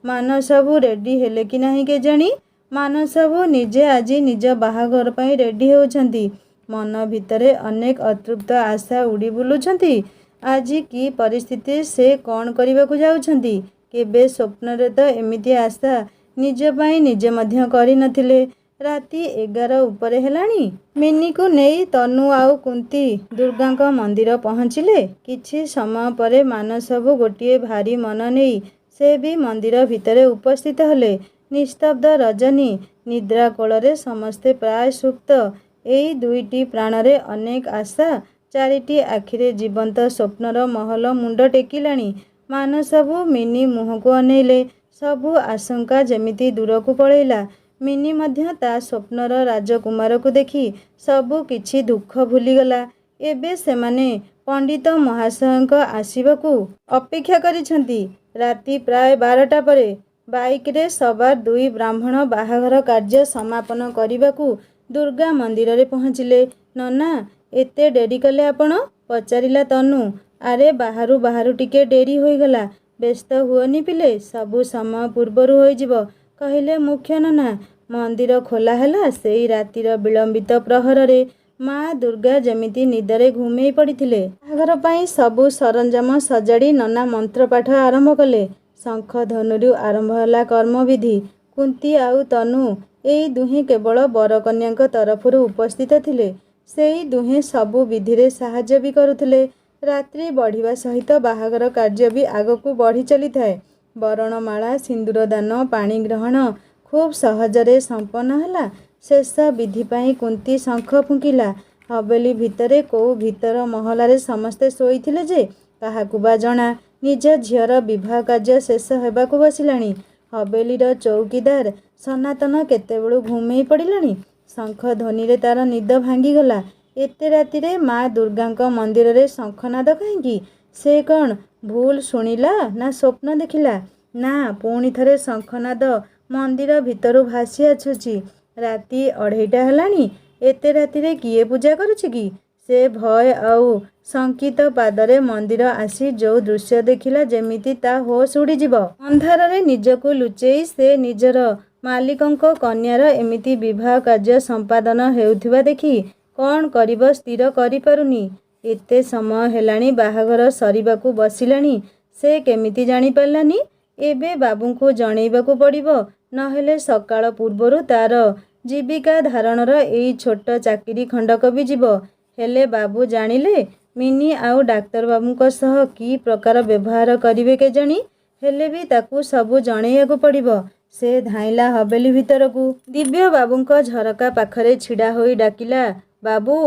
A: ମାନସବାବୁ ରେଡ଼ି ହେଲେ କି ନାହିଁ କେଜାଣି। ମାନସବାବୁ ନିଜେ ଆଜି ନିଜ ବାହାଘର ପାଇଁ ରେଡ଼ି ହେଉଛନ୍ତି। ମନ ଭିତରେ ଅନେକ ଅତୃପ୍ତ ଆଶା ଉଡ଼ି ବୁଲୁଛନ୍ତି। ଆଜି କି ପରିସ୍ଥିତିରେ ସେ କ'ଣ କରିବାକୁ ଯାଉଛନ୍ତି। କେବେ ସ୍ୱପ୍ନରେ ତ ଏମିତି ଆଶା ନିଜ ପାଇଁ ନିଜେ ମଧ୍ୟ କରିନଥିଲେ। ରାତି 11 ଉପରେ ହେଲାଣି। ମିନିକୁ ନେଇ ତନୁ ଆଉ କୁନ୍ତୀ ଦୁର୍ଗାଙ୍କ ମନ୍ଦିର ପହଞ୍ଚିଲେ। କିଛି ସମୟ ପରେ ମାନସବାବୁ ଗୋଟିଏ ଭାରୀ ମନ ନେଇ ସେ ବି ମନ୍ଦିର ଭିତରେ ଉପସ୍ଥିତ ହେଲେ। ନିସ୍ତବ୍ଧ ରଜନୀ, ନିଦ୍ରା କୋଳରେ ସମସ୍ତେ ପ୍ରାୟ ସୁପ୍ତ। ଏଇ ଦୁଇଟି ପ୍ରାଣରେ ଅନେକ ଆଶା, ଚାରିଟି ଆଖିରେ ଜୀବନ୍ତ ସ୍ୱପ୍ନର ମହଲ ମୁଣ୍ଡ ଟେକିଲାଣି। ମାନସବାବୁ ମିନି ମୁହଁକୁ ଅନେଇଲେ। ସବୁ ଆଶଙ୍କା ଯେମିତି ଦୂରକୁ ପଳେଇଲା। ମିନି ମଧ୍ୟ ତା ସ୍ୱପ୍ନର ରାଜକୁମାରକୁ ଦେଖି ସବୁ କିଛି ଦୁଃଖ ଭୁଲିଗଲା। ଏବେ ସେମାନେ ପଣ୍ଡିତ ମହାଶୟଙ୍କ ଆସିବାକୁ ଅପେକ୍ଷା କରିଛନ୍ତି। ରାତି ପ୍ରାୟ 12ଟା ପରେ। ବାଇକରେ ସବାର ଦୁଇ ବ୍ରାହ୍ମଣ ବାହାଘର କାର୍ଯ୍ୟ ସମାପନ କରିବାକୁ ଦୁର୍ଗା ମନ୍ଦିରରେ ପହଞ୍ଚିଲେ। ନନା, ଏତେ ଡେରି କଲେ ଆପଣ? ପଚାରିଲା ତନୁ। ଆରେ ବାହାରୁ ବାହାରୁ ଟିକେ ଡେରି ହୋଇଗଲା। ବ୍ୟସ୍ତ ହୁଅନି ପିଲେ, ସବୁ ସମୟ ପୂର୍ବରୁ ହୋଇଯିବ, କହିଲେ ମୁଖ୍ୟ ନନା। ମନ୍ଦିର ଖୋଲା ହେଲା ସେଇ ରାତିର ବିଳମ୍ବିତ ପ୍ରହରରେ। ମା ଦୁର୍ଗା ଯେମିତି ନିଦରେ ଘୁମେଇ ପଡ଼ିଥିଲେ। ବାହାଘର ପାଇଁ ସବୁ ସରଞ୍ଜାମ ସଜାଡ଼ି ନନା ମନ୍ତ୍ରପାଠ ଆରମ୍ଭ କଲେ। ଶଙ୍ଖ ଧନୁରୁ ଆରମ୍ଭ ହେଲା କର୍ମବିଧି। କୁନ୍ତୀ ଆଉ ତନୁ, ଏଇ ଦୁହେଁ କେବଳ ବରକନ୍ୟାଙ୍କ ତରଫରୁ ଉପସ୍ଥିତ ଥିଲେ। ସେଇ ଦୁହେଁ ସବୁ ବିଧିରେ ସାହାଯ୍ୟ ବି କରୁଥିଲେ। ରାତ୍ରି ବଢ଼ିବା ସହିତ ବାହାଘର କାର୍ଯ୍ୟ ବି ଆଗକୁ ବଢ଼ି ଚାଲିଥାଏ। ବରଣମାଳା, ସିନ୍ଦୁରଦାନ, ପାଣି ଗ୍ରହଣ ଖୁବ୍ ସହଜରେ ସମ୍ପନ୍ନ ହେଲା। ଶେଷ ବିଧି ପାଇଁ କୁନ୍ତୀ ଶଙ୍ଖ ଫୁଙ୍କିଲା। ହବେଲି ଭିତରେ କୋଉ ଭିତର ମହଲାରେ ସମସ୍ତେ ଶୋଇଥିଲେ ଯେ କାହାକୁ ବା ଜଣା। ନିଜ ଝିଅର ବିବାହ କାର୍ଯ୍ୟ ଶେଷ ହେବାକୁ ବସିଲାଣି। ହବେଲିର ଚୌକିଦାର ସନାତନ କେତେବେଳୁ ଘୁମେଇ ପଡ଼ିଲାଣି। ଶଙ୍ଖ ଧ୍ୱନିରେ ତାର ନିଦ ଭାଙ୍ଗିଗଲା। ଏତେ ରାତିରେ ମା ଦୁର୍ଗାଙ୍କ ମନ୍ଦିରରେ ଶଙ୍ଖନାଦ କାହିଁକି? ସେ କ'ଣ ଭୁଲ ଶୁଣିଲା ନା ସ୍ୱପ୍ନ ଦେଖିଲା? ନା, ପୁଣି ଥରେ ଶଙ୍ଖନାଦ ମନ୍ଦିର ଭିତରୁ ଭାସି ଆସୁଛି। ରାତି 2:30 ହେଲାଣି। ଏତେ ରାତିରେ କିଏ ପୂଜା କରୁଛି କି? ସେ ଭୟ ଆଉ ଶଙ୍କିତ ପାଦରେ ମନ୍ଦିର ଆସି ଯୋଉ ଦୃଶ୍ୟ ଦେଖିଲା, ଯେମିତି ତା ହୋସ ଉଡ଼ିଯିବ। ଅନ୍ଧାରରେ ନିଜକୁ ଲୁଚେଇ ସେ ନିଜର ମାଲିକଙ୍କ କନ୍ୟାର ଏମିତି ବିବାହ କାର୍ଯ୍ୟ ସମ୍ପାଦନ ହେଉଥିବା ଦେଖି କ'ଣ କରିବ ସ୍ଥିର କରିପାରୁନି। ଏତେ ସମୟ ହେଲାଣି, ବାହାଘର ସରିବାକୁ ବସିଲାଣି। ସେ କେମିତି ଜାଣିପାରିଲାନି? ଏବେ ବାବୁଙ୍କୁ ଜଣେଇବାକୁ ପଡ଼ିବ, ନହେଲେ ସକାଳ ପୂର୍ବରୁ ତାର ଜୀବିକା ଧାରଣର ଏଇ ଛୋଟ ଚାକିରି ଖଣ୍ଡକ ବି ଯିବ। ହେଲେ ବାବୁ ଜାଣିଲେ ମିନି ଆଉ ଡାକ୍ତରବାବୁଙ୍କ ସହ କି ପ୍ରକାର ବ୍ୟବହାର କରିବେ କେଜାଣି। ହେଲେ ବି ତାକୁ ସବୁ ଜଣେଇବାକୁ ପଡ଼ିବ। ସେ ଧାଇଁଲା ହବେଲି ଭିତରକୁ। ଦିବ୍ୟବାବୁଙ୍କ ଝରକା ପାଖରେ ଛିଡ଼ା ହୋଇ ଡାକିଲା, ବାବୁ,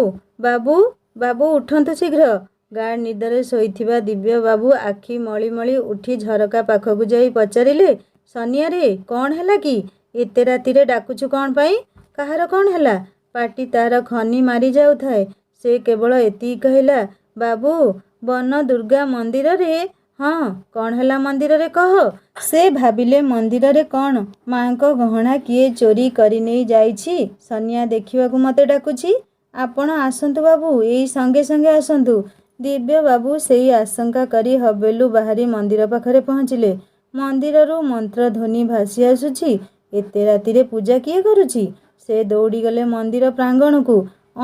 A: ବାବୁ, ବାବୁ ଉଠନ୍ତୁ ଶୀଘ୍ର। ଗାଢ଼ ନିଦରେ ଶୋଇଥିବା ଦିବ୍ୟବାବୁ ଆଖି ମଳି ମଳି ଉଠି ଝରକା ପାଖକୁ ଯାଇ ପଚାରିଲେ, ସନିଆରେ, କ'ଣ ହେଲା କି? ଏତେ ରାତିରେ ଡାକୁଛୁ କ'ଣ ପାଇଁ? କାହାର କ'ଣ ହେଲା? ପାଟି ତାର ଖନି ମାରି ଯାଉଥାଏ। ସେ କେବଳ ଏତିକି କହିଲା, ବାବୁ, ବନ ଦୁର୍ଗା ମନ୍ଦିରରେ ହଁ କ'ଣ ହେଲା ମନ୍ଦିରରେ କହ। ସେ ଭାବିଲେ ମନ୍ଦିରରେ କ'ଣ ମା'ଙ୍କ ଗହଣା କିଏ ଚୋରି କରି ନେଇ ଯାଇଛି। ସନିଆ ଦେଖିବାକୁ ମୋତେ ଡାକୁଛି। ଆପଣ ଆସନ୍ତୁ ବାବୁ, ଏଇ ସଙ୍ଗେ ସଙ୍ଗେ ଆସନ୍ତୁ। ଦିବ୍ୟ ବାବୁ ସେଇ ଆଶଙ୍କା କରି ହବେଲୁ ବାହାରି ମନ୍ଦିର ପାଖରେ ପହଞ୍ଚିଲେ। ମନ୍ଦିରରୁ ମନ୍ତ୍ରଧ୍ୱନି ଭାସି ଆସୁଛି। ଏତେ ରାତିରେ ପୂଜା କିଏ କରୁଛି? ସେ ଦୌଡ଼ିଗଲେ ମନ୍ଦିର ପ୍ରାଙ୍ଗଣକୁ।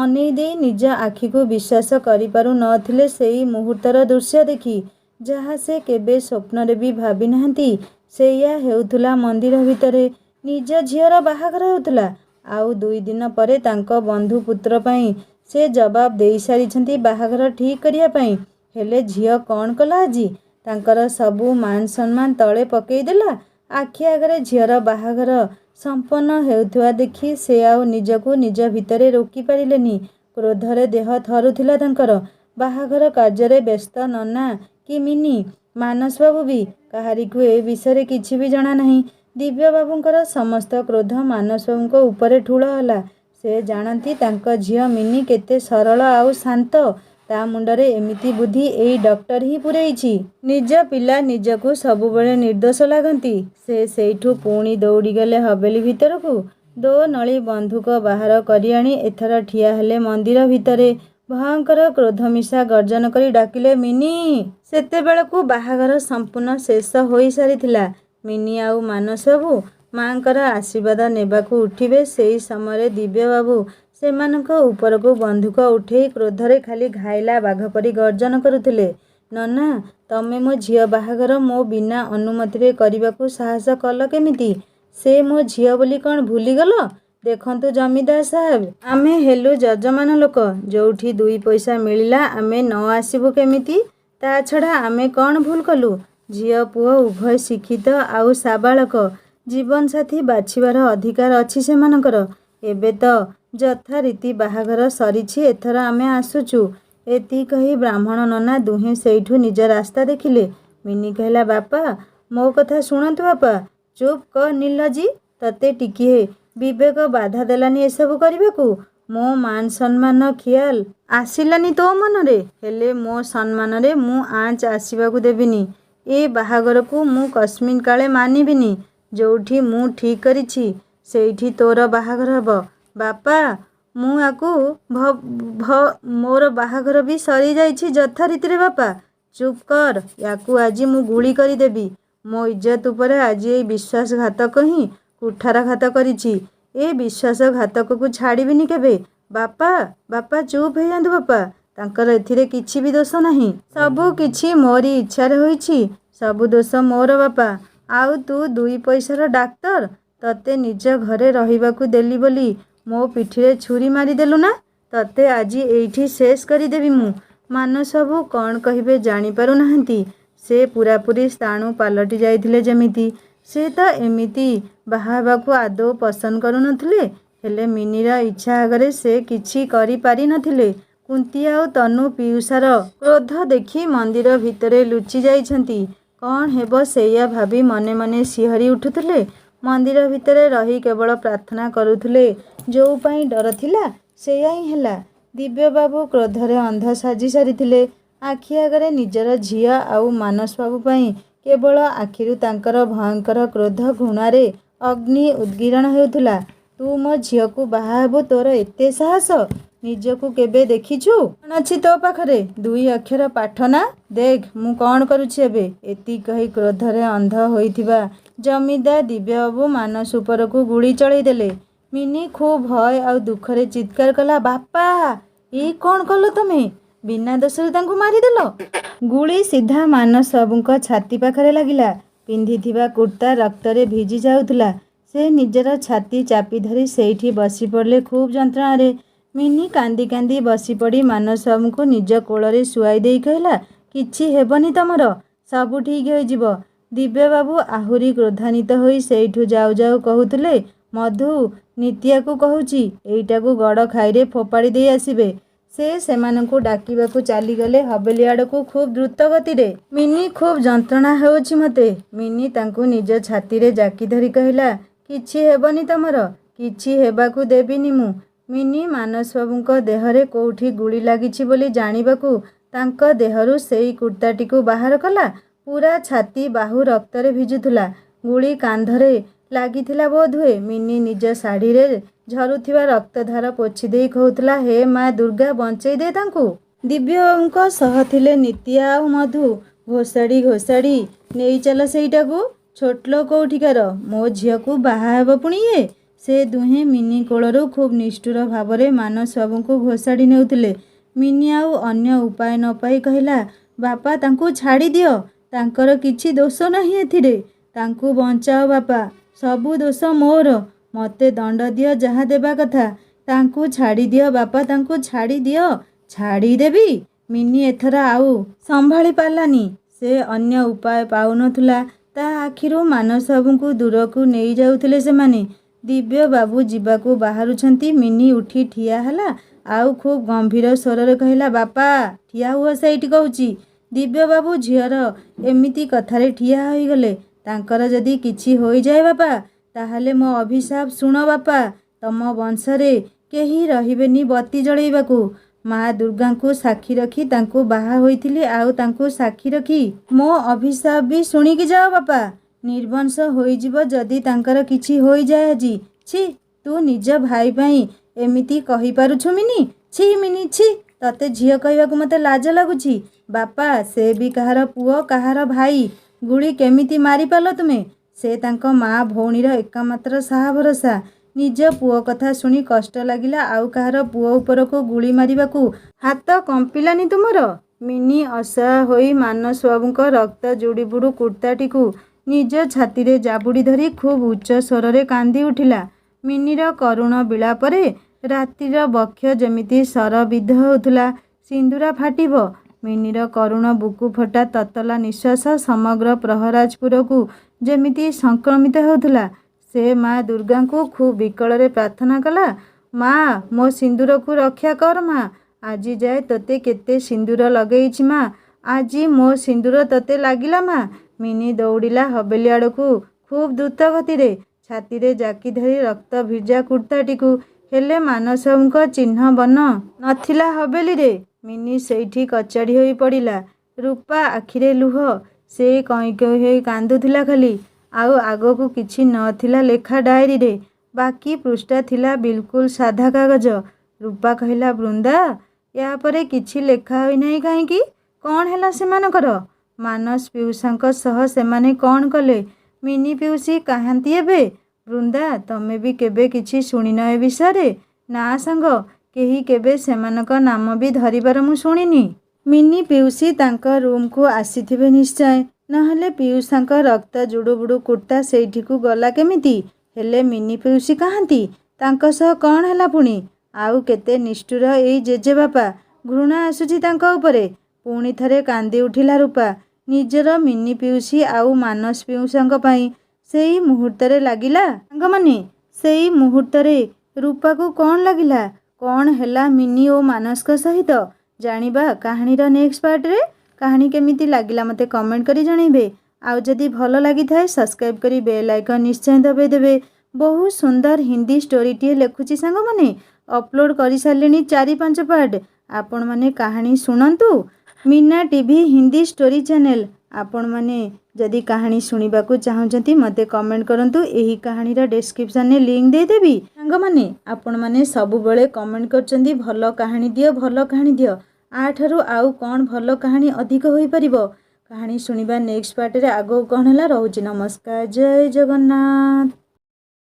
A: ଅନେଇ ଦେଇ ନିଜ ଆଖିକୁ ବିଶ୍ୱାସ କରିପାରୁ ନଥିଲେ ସେଇ ମୁହୂର୍ତ୍ତର ଦୃଶ୍ୟ ଦେଖି। ଯାହା ସେ କେବେ ସ୍ୱପ୍ନରେ ବି ଭାବି ନାହାନ୍ତି ସେଇଆ ହେଉଥିଲା ମନ୍ଦିର ଭିତରେ। ନିଜ ଝିଅର ବାହାଘର ହେଉଥିଲା। ଆଉ 2 ଦିନ ପରେ ତାଙ୍କ ବନ୍ଧୁ ପୁତ୍ର ପାଇଁ ସେ ଜବାବ ଦେଇସାରିଛନ୍ତି ବାହାଘର ଠିକ୍ କରିବା ପାଇଁ। ହେଲେ ଝିଅ କ'ଣ କଲା ଆଜି? ତାଙ୍କର ସବୁ ମାନ ସମ୍ମାନ ତଳେ ପକେଇଦେଲା। ଆଖି ଆଗରେ ଝିଅର ବାହାଘର ସମ୍ପନ୍ନ ହେଉଥିବା ଦେଖି ସେ ଆଉ ନିଜକୁ ନିଜ ଭିତରେ ରୋକି ପାରିଲେନି। କ୍ରୋଧରେ ଦେହ ଥରୁଥିଲା ତାଙ୍କର। ବାହାଘର କାର୍ଯ୍ୟରେ ବ୍ୟସ୍ତ ନନା କି ମିନି, ମାନସ ବାବୁ ବି କାହାରିକୁ ଏ ବିଷୟରେ କିଛି ବି ଜଣା ନାହିଁ। ଦିବ୍ୟବାବୁଙ୍କର ସମସ୍ତ କ୍ରୋଧ ମାନସ ବାବୁଙ୍କ ଉପରେ ଠୁଳ ହେଲା। ସେ ଜାଣନ୍ତି ତାଙ୍କ ଝିଅ ମିନି କେତେ ସରଳ ଆଉ ଶାନ୍ତ। ତା ମୁଣ୍ଡରେ ଏମିତି ବୁଦ୍ଧି ଏଇ ଡକ୍ଟର ହିଁ ପୂରେଇଛି। ନିଜ ପିଲା ନିଜକୁ ସବୁବେଳେ ନିର୍ଦ୍ଦୋଷ ଲାଗନ୍ତି। ସେ ସେଇଠୁ ପୁଣି ଦୌଡ଼ିଗଲେ ହବେଲି ଭିତରକୁ। ଦୋନଳୀ ବନ୍ଧୁକ ବାହାର କରି ଆଣି ଏଥର ଠିଆ ହେଲେ ମନ୍ଦିର ଭିତରେ। ଭୟଙ୍କର କ୍ରୋଧମିଶା ଗର୍ଜନ କରି ଡାକିଲେ ମିନି। ସେତେବେଳକୁ ବାହାଘର ସମ୍ପୂର୍ଣ୍ଣ ଶେଷ ହୋଇସାରିଥିଲା। ମିନି ଆଉ ମାନସ ବାବୁ ମା'ଙ୍କର ଆଶୀର୍ବାଦ ନେବାକୁ ଉଠିବେ। ସେଇ ସମୟରେ ଦିବ୍ୟବାବୁ ସେମାନଙ୍କ ଉପରକୁ ବନ୍ଧୁକ ଉଠେଇ କ୍ରୋଧରେ ଖାଲି ଘାଇଲା ବାଘ ପରି ଗର୍ଜନ କରୁଥିଲେ। ନନା, ତମେ ମୋ ଝିଅ ବାହାଘର ମୋ ବିନା ଅନୁମତିରେ କରିବାକୁ ସାହସ କଲ କେମିତି? ସେ ମୋ ଝିଅ ବୋଲି କ'ଣ ଭୁଲିଗଲ? ଦେଖନ୍ତୁ ଜମିଦାର ସାହେବ, ଆମେ ହେଲୁ ଯଜମାନ ଲୋକ। ଯୋଉଠି 2 ପଇସା ମିଳିଲା ଆମେ ନ ଆସିବୁ କେମିତି? ତା ଛଡ଼ା ଆମେ କ'ଣ ଭୁଲ କଲୁ? ଝିଅ ପୁଅ ଉଭୟ ଶିକ୍ଷିତ ଆଉ ସାବାଳକ। ଜୀବନସାଥୀ ବାଛିବାର ଅଧିକାର ଅଛି ସେମାନଙ୍କର। ଏବେ ତ ଯଥାରୀତି ବାହାଘର ସରିଛି, ଏଥର ଆମେ ଆସୁଛୁ। ଏତିକି କହି ବ୍ରାହ୍ମଣ ନନା ଦୁହେଁ ସେଇଠୁ ନିଜ ରାସ୍ତା ଦେଖିଲେ। ମିନି କହିଲା, ବାପା ମୋ କଥା ଶୁଣନ୍ତୁ ବାପା। ଚୁପ୍ କର ନିର୍ଲଜ୍ଜୀ, ତତେ ଟିକିଏ ବିବେକ ବାଧା ଦେଲାନି ଏସବୁ କରିବାକୁ? ମୋ ମାନ ସମ୍ମାନ ଖିଆଲ ଆସିଲାନି ତୋ ମନରେ? ହେଲେ ମୋ ସମ୍ମାନରେ ମୁଁ ଆଞ୍ଚ ଆସିବାକୁ ଦେବିନି। ଏ ବାହାଘରକୁ ମୁଁ କସ୍ମିନ କାଳେ ମାନିବିନି। ଯୋଉଠି ମୁଁ ଠିକ୍ କରିଛି ସେଇଠି ତୋର ବାହାଘର ହେବ। ବାପା ମୁଁ ଆକୁ ମୋର ବାହାଘର ବି ସରିଯାଇଛି ଯଥାରୀତିରେ। ବାପା ଚୁପ୍ କର, ୟାକୁ ଆଜି ମୁଁ ଗୁଳି କରିଦେବି। ମୋ ଇଜ୍ଜତ ଉପରେ ଆଜି ଏଇ ବିଶ୍ୱାସଘାତକ ହିଁ କୁଠାରଘାତ କରିଛି। ଏ ବିଶ୍ୱାସଘାତକକୁ ଛାଡ଼ିବିନି କେବେ। ବାପା ବାପା ଚୁପ୍ ହେଇଯାନ୍ତୁ ବାପା, ତାଙ୍କର ଏଥିରେ କିଛି ବି ଦୋଷ ନାହିଁ। ସବୁ କିଛି ମୋରି ଇଚ୍ଛାରେ ହୋଇଛି। ସବୁ ଦୋଷ ମୋର ବାପା। ଆଉ ତୁ 2 ପଇସାର ଡାକ୍ତର, ତତେ ନିଜ ଘରେ ରହିବାକୁ ଦେଲି ବୋଲି ମୋ ପିଠିରେ ଛୁରୀ ମାରିଦେଲୁ ନା? ତତେ ଆଜି ଏଇଠି ଶେଷ କରିଦେବି ମୁଁ। ମାନସ ବାବୁ କ'ଣ କହିବେ ଜାଣିପାରୁନାହାନ୍ତି। ସେ ପୂରାପୂରି ସ୍ଥାଣୁ ପାଲଟି ଯାଇଥିଲେ ଯେମିତି। ସେ ତ ଏମିତି ବାହା ହେବାକୁ ଆଦୌ ପସନ୍ଦ କରୁନଥିଲେ। ହେଲେ ମିନିର ଇଚ୍ଛା ଆଗରେ ସେ କିଛି କରିପାରି ନଥିଲେ। କୁନ୍ତି ଆଉ ତନୁ ପିଉସାର କ୍ରୋଧ ଦେଖି ମନ୍ଦିର ଭିତରେ ଲୁଚି ଯାଇଛନ୍ତି। କ'ଣ ହେବ ସେଇଆ ଭାବି ମନେ ମନେ ଶିହରି ଉଠୁଥିଲେ। ମନ୍ଦିର ଭିତରେ ରହି କେବଳ ପ୍ରାର୍ଥନା କରୁଥିଲେ। ଯୋଉ ପାଇଁ ଡର ଥିଲା ସେଇଆ ହିଁ ହେଲା। ଦିବ୍ୟବାବୁ କ୍ରୋଧରେ ଅନ୍ଧ ସାଜି ସାରିଥିଲେ। ଆଖି ଆଗରେ ନିଜର ଝିଅ ଆଉ ମାନସ ବାବୁ ପାଇଁ କେବଳ ଆଖିରୁ ତାଙ୍କର ଭୟଙ୍କର କ୍ରୋଧ ଘୃଣାରେ ଅଗ୍ନି ଉଦ୍ଗୀରଣ ହେଉଥିଲା। ତୁ ମୋ ଝିଅକୁ ବାହା ହେବୁ? ତୋର ଏତେ ସାହସ? ନିଜକୁ କେବେ ଦେଖିଛୁ? କ'ଣ ଅଛି ତୋ ପାଖରେ? 2 ଅକ୍ଷର ପାଠ ନା? ଦେଖ ମୁଁ କ'ଣ କରୁଛି ଏବେ। ଏତିକି କହି କ୍ରୋଧରେ ଅନ୍ଧ ହୋଇଥିବା ଜମିଦାର ଦିବ୍ୟବାବୁ ମାନସ ଉପରକୁ ଗୁଳି ଚଳେଇ ଦେଲେ। ମିନି ଖୁବ୍ ଭୟ ଆଉ ଦୁଃଖରେ ଚିତ୍କାର କଲା, ବାପା ଏ କ'ଣ କଲ ତମେ? ବିନା ଦୋଷରେ ତାଙ୍କୁ ମାରିଦେଲ। ଗୁଳି ସିଧା ମାନସ ବାବୁଙ୍କ ଛାତି ପାଖରେ ଲାଗିଲା। ପିନ୍ଧିଥିବା କୁର୍ତ୍ତା ରକ୍ତରେ ଭିଜି ଯାଉଥିଲା। ସେ ନିଜର ଛାତି ଚାପି ଧରି ସେଇଠି ବସି ପଡ଼ିଲେ ଖୁବ୍ ଯନ୍ତ୍ରଣାରେ। ମିନି କାନ୍ଦି କାନ୍ଦି ବସିପଡ଼ି ମାନସ ବାବୁଙ୍କୁ ନିଜ କୋଳରେ ଶୁଆଇ ଦେଇ କହିଲା, କିଛି ହେବନି ତମର, ସବୁ ଠିକ୍ ହୋଇଯିବ। ଦିବ୍ୟବାବୁ ଆହୁରି କ୍ରୋଧାନ୍ୱିତ ହୋଇ ସେଇଠୁ ଯାଉ ଯାଉ କହୁଥିଲେ, ମଧୁ ନିତ୍ୟାକୁ କହୁଛି ଏଇଟାକୁ ଗଡ଼ ଖାଇରେ ଫୋପାଡ଼ି ଦେଇ ଆସିବେ। ସେ ସେମାନଙ୍କୁ ଡାକିବାକୁ ଚାଲିଗଲେ ହବେଲି ଆଡ଼କୁ ଖୁବ୍ ଦ୍ରୁତ ଗତିରେ। ମିନି ଖୁବ୍ ଯନ୍ତ୍ରଣା ହେଉଛି ମୋତେ। ମିନି ତାଙ୍କୁ ନିଜ ଛାତିରେ ଜାକି ଧରି କହିଲା, କିଛି ହେବନି ତମର, କିଛି ହେବାକୁ ଦେବିନି ମୁଁ। ମିନି ମାନସ ବାବୁଙ୍କ ଦେହରେ କୋଉଠି ଗୁଳି ଲାଗିଛି ବୋଲି ଜାଣିବାକୁ ତାଙ୍କ ଦେହରୁ ସେଇ କୁର୍ତ୍ତାଟିକୁ ବାହାର କଲା। पूरा छाती बाहु रक्तरे भिजुला। गुली कांधरे लागिथिला बोधहुए। मिनी निज शाढ़ी झरुथिबा रक्तधार पोछि देई कहूतला, हे माँ दुर्गा बंचई दे तांकू। दिव्यको सह थिले नित्या आ मधु। घोषाड़ी घोषाड़ी नहीं चल सेईटाकू। छोटलो कौठिकार मो झीयकू बाहा हेब पुणी ये। से दुहें मिनी कोलरू खूब निष्ठुर भावरे मानस बाबूଙ୍କୁ घोषाड़ी नेउथिले। मिनी आउ अन्य उपाय न पाई कहिला, बापा तांकू छाड़ी दियो, तांकर किछि दोष नाही एथिरे। तांकू बंचाओ बापा, सबु दोष मोर। मते दंड दियो जहा देबा कथा। तांकू छाड़ी दियो बापा, तांकू छाड़ी दियो। छाड़ी देबी। मिनी एथर आउ संभाली पालानी। से अन्य उपाय पाउनथुला। ता आखिरु मानस बाबूଙ୍କୁ दूरकू नहीं जाउथिले सेमाने। दिव्य बाबू जीवाकू बाहारुछंती। मिनी उठी ठिया हला आउ खूब गंभीर स्वर कहला, बापा ठिया हुआ सैठी कहूची। दिव्य बाबू झीयर एमिति कथारे ठिया होई गले। तांकर जदि किछि होई जाए बापा, ताहाले मो अभिशाप सुण बापा। तम वंशरे केही रहिबेनी बत्ती जळेइबाकू। माँ दुर्गांकू साक्षी रखी तांकू बाहा होइथिली, आउ तांकू साक्षी रखी मो अभिशाप भी शुणिकी जाओ बापा। निर्वंश होइजिब जदि तांकर किछि होई जाए आजी। छी, तू निज भाई पाई एमिति कहि पारुछु मिनी? छी मिनी छी, तते झियो कहबाकू मते लाज लागुछि। बापा से भी कहार पुओ, कहार भाई। गुली केमिति मारी पालो तुमे? से तांको माँ भौणीर एकमात्र साहा भरोसा। निज पुओ कथा शुणी कष्ट लागिला, आउ कहार पुओ उपरकू गुली मारिबाकू हाथ कंपिलानी तुमर? मिनी असहाय होई मानस बाबूଙ୍କ रक्त जुड़ीबुड़ू कुर्ताटीकू निज छातीरे जाबुड़ी धरी खूब उच्च स्वରରେ कांदी उठिला। मिनीर करुण बिलापरे रातिर बक्ष जेमिति सरबिध होउथुला। सिंदूरा फाटिब। मिनीर करुण बुकु फटा ततला निश्वास समग्र प्रहराजपुरकू जेमिति संक्रमित होउथुला। से माँ दुर्गांकू खूब विकଳରେ प्रार्थना कला, माँ मो सिंदूरकू रक्षा कर माँ। आजी जाए तोते केते सिंदूर लगेइछि माँ, आजी मो सिंदूर तोते लागिला माँ। मिनी दौड़िला हवेली आड़कू खूब द्रुत गतिरे, छातीरे जाकी धरी रक्त भिजा कुर्ताटीकू। हेले मानस बाबूଙ୍କ चिन्ह बन नथिला हवेली रे। मिनी सेठी कचाड़ी होई पड़िला। रूपा आखिरे लुह। से कई कई होई कांदुथिला खाली। आउ आगकू किछि नथिला लेखा डायरी रे। बाकी पृष्ठा थिला बिल्कुल साधा कागज। रूपा कहिला, बृंदा या परे किछि लेखा होई नाही काहेकि? कौन हैला सेमानकर? मानस पिउसांक सह सेमाने कौन कले? मिनी पिउसी काहांती एबे? बृंदा तमे भी केबे किछि शुणिन ए विषୟରେ? ना सांग, केही केबे सेमानक नाम भी धरिबार मु शुणिनी। मिनी पिउसी तांक रूम को आसीथिबे निश्चय, नहले पिउसांक रक्त जुड़ुबुड़ू कुर्ता सेठीकू गला केमिति? हेले मिनी पिउसी काहांती? तांक सह कौन हैला पुणी? आउ केते निष्ठुर एई जेजे बापा। घृणा आसुची तांक उपरे। पुणी थरे कांदी उठिला रूपा। निजर मिनी पिउसी आउ मानस पिउसांक पाई सेई मुहूर्तरे लागिला। साଙ୍ଗमाने सेई मुहूर्तरे रूपाकू कौन लागिला? कौन हैला मिनी ओ मानसक सहित? जानिबा कहानीर नेक्स्ट पार्ट रे। कहानी केमिति लागिला मते कमेंट करी जणैबे। आउ जदि भल लागि थाए सब्सक्राइब करी बेल आइकन निश्चय दबाई देबे। बहुत सुंदर हिंदी स्टोरीटीए लेखुची सांगमाने। अपलोड करी सारलेनी 4-5 पार्ट। आपण माने कहानी सुनंतु। Meena TV Hindi story channel. आपण माने जदि कहानी सुनिबाकू चाहूचंती मते कमेंट करंतु। एही कहानीर डिस्क्रिप्शन ने लिंक दे देबी। सांगमाने आपण माने सबु बेले कमेंट करचंती भलो कहानी दियो, भलो कहानी दियो। आठारु आउ कौन भलो कहानी अधिक होई परिबो? कहानी सुनिबा नेक्स्ट पार्ट रे। आगो कौन हला रहउची। नमस्कार, जय जगन्नाथ।